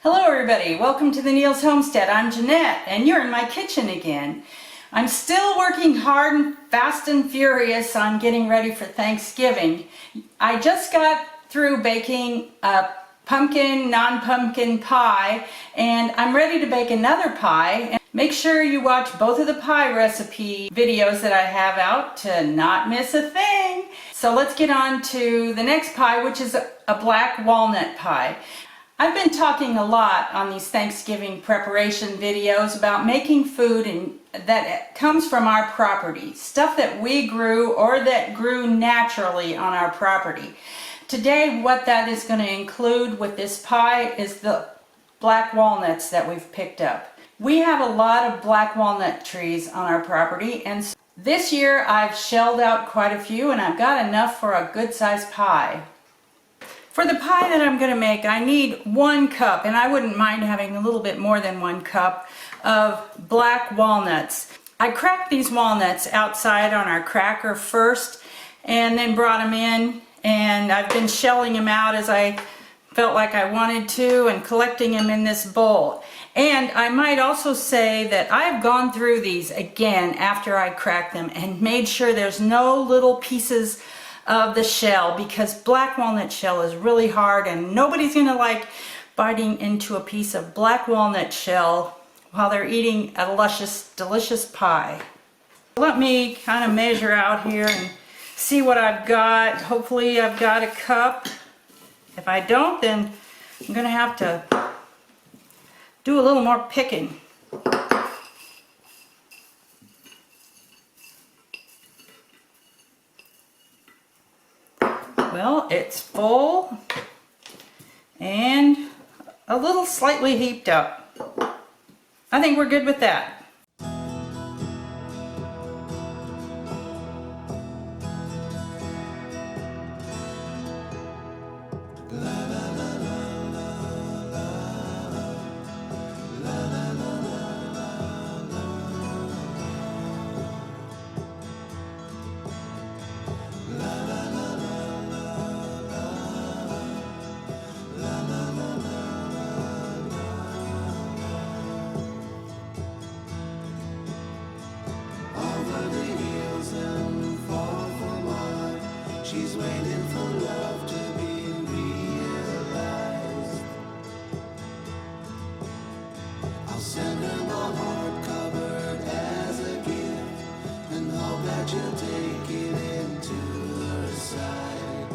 Hello everybody, welcome to the Neals Homestead. I'm Jeanette and you're in my kitchen again. I'm still working hard and fast and furious on getting ready for Thanksgiving. I just got through baking a pumpkin, non-pumpkin pie, and I'm ready to bake another pie. And make sure you watch both of the pie recipe videos that I have out to not miss a thing. So let's get on to the next pie, which is a black walnut pie. I've been talking a lot on these Thanksgiving preparation videos about making food that comes from our property, stuff that we grew or that grew naturally on our property. Today, what that is going to include with this pie is the black walnuts that we've picked up. We have a lot of black walnut trees on our property, and so this year I've shelled out quite a few and I've got enough for a good-sized pie. For the pie that I'm going to make, I need 1 cup, and I wouldn't mind having a little bit more than 1 cup of black walnuts. I cracked these walnuts outside on our cracker first and then brought them in, and I've been shelling them out as I felt like I wanted to and collecting them in this bowl. And I might also say that I've gone through these again after I cracked them and made sure there's no little pieces of the shell, because black walnut shell is really hard and nobody's gonna like biting into a piece of black walnut shell while they're eating a luscious, delicious pie. Let me kind of measure out here and see what I've got. Hopefully I've got a cup. If I don't, then I'm gonna have to do a little more picking. Well, it's full and a little slightly heaped up. I think we're good with that. She's waiting for love to be realized. I'll send her my heart covered as a gift and hope that you'll take it into her side.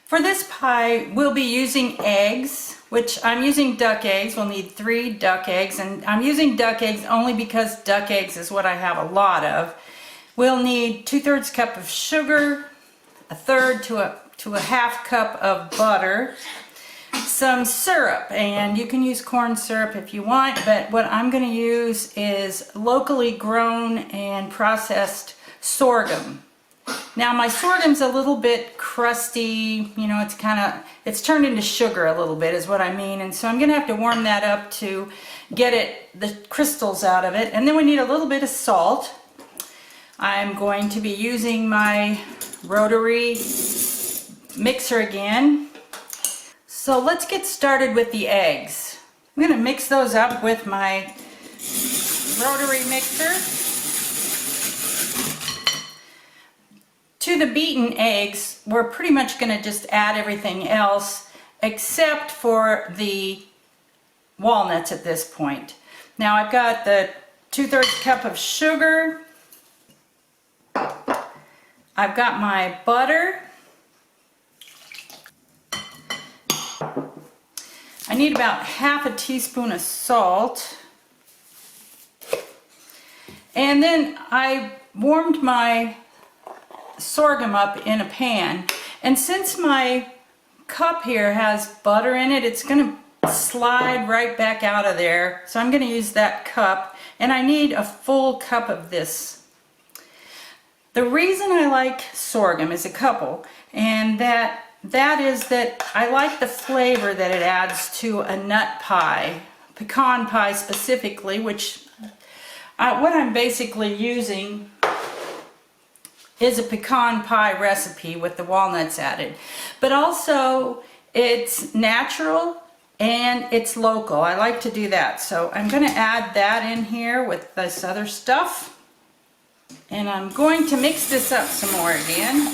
For this pie, we'll be using eggs, which I'm using duck eggs. We'll need 3 duck eggs, and I'm using duck eggs only because duck eggs is what I have a lot of. We'll need 2/3 cup of sugar, 1/3 to a half cup of butter, some syrup, and you can use corn syrup if you want, but what I'm going to use is locally grown and processed sorghum. Now my sorghum's a little bit crusty, you know, it's turned into sugar a little bit is what I mean, and so I'm going to have to warm that up to get the crystals out of it. And then we need a little bit of salt. I'm going to be using my rotary mixer again. So let's get started with the eggs. I'm going to mix those up with my rotary mixer. To the beaten eggs, we're pretty much going to just add everything else except for the walnuts at this point. Now I've got the 2/3 cup of sugar. I've got my butter. I need about half a teaspoon of salt. And then I warmed my sorghum up in a pan. And since my cup here has butter in it, it's going to slide right back out of there. So I'm going to use that cup. And I need a full cup of this. The reason I like sorghum is a couple, and that is that I like the flavor that it adds to a nut pie, pecan pie specifically, which what I'm basically using is a pecan pie recipe with the walnuts added. But also It's natural and it's local. I like to do that. So I'm going to add that in here with this other stuff. And I'm going to mix this up some more again.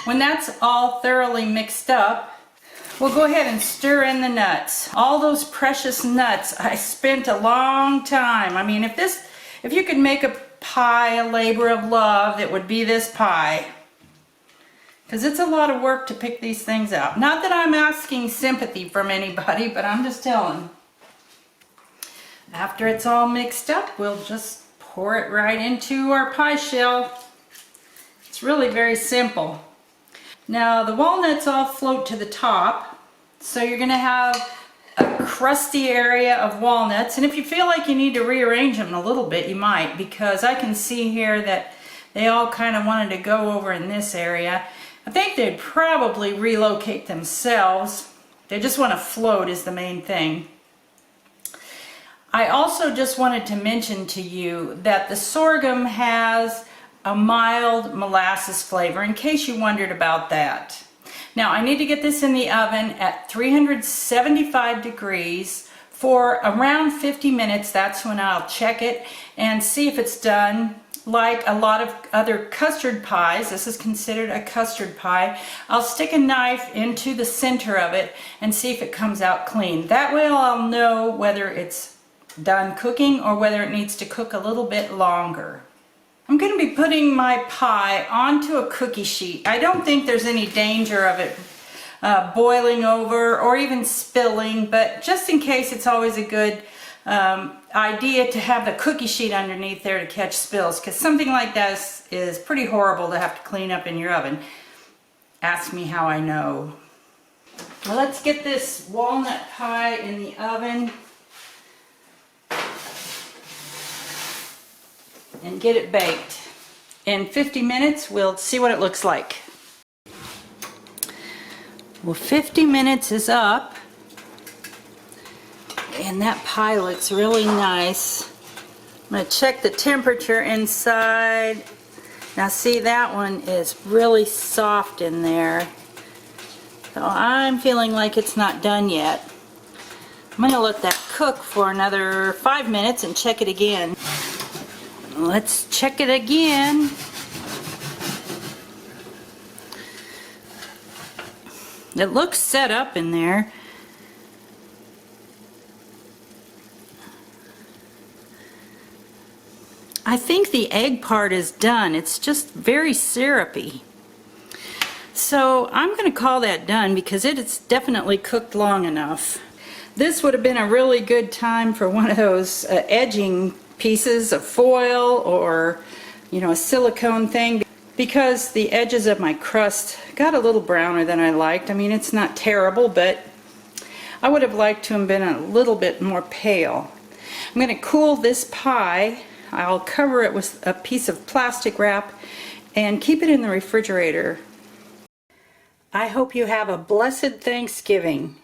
When that's all thoroughly mixed up, we'll go ahead and stir in the nuts. All those precious nuts. I spent a long time. I mean, if you could make a pie a labor of love, it would be this pie. Because it's a lot of work to pick these things out. Not that I'm asking sympathy from anybody, but I'm just telling. After it's all mixed up, we'll just pour it right into our pie shell. It's really very simple. Now the walnuts all float to the top, so you're going to have a crusty area of walnuts, and if you feel like you need to rearrange them a little bit, you might, because I can see here that they all kind of wanted to go over in this area. I think they'd probably relocate themselves. They just want to float is the main thing. I also just wanted to mention to you that the sorghum has a mild molasses flavor, in case you wondered about that. Now I need to get this in the oven at 375 degrees for around 50 minutes. That's when I'll check it and see if it's done. Like a lot of other custard pies, this is considered a custard pie, I'll stick a knife into the center of it and see if it comes out clean. That way I'll know whether it's done cooking or whether it needs to cook a little bit longer. I'm going to be putting my pie onto a cookie sheet. I don't think there's any danger of it boiling over or even spilling, but just in case, it's always a good idea to have the cookie sheet underneath there to catch spills, because something like this is pretty horrible to have to clean up in your oven. Ask me how I know. Well, let's get this walnut pie in the oven and get it baked. In 50 minutes, we'll see what it looks like. Well, 50 minutes is up, and that pie looks really nice. I'm going to check the temperature inside. Now see, that one is really soft in there. So I'm feeling like it's not done yet. I'm going to let that cook for another 5 minutes and check it again. Let's check it again. It looks set up in there. I think the egg part is done. It's just very syrupy. So I'm going to call that done because it's definitely cooked long enough. This would have been a really good time for one of those edging pieces of foil or, you know, a silicone thing, because the edges of my crust got a little browner than I liked. I mean, it's not terrible, but I would have liked to have been a little bit more pale. I'm going to cool this pie. I'll cover it with a piece of plastic wrap and keep it in the refrigerator. I hope you have a blessed Thanksgiving.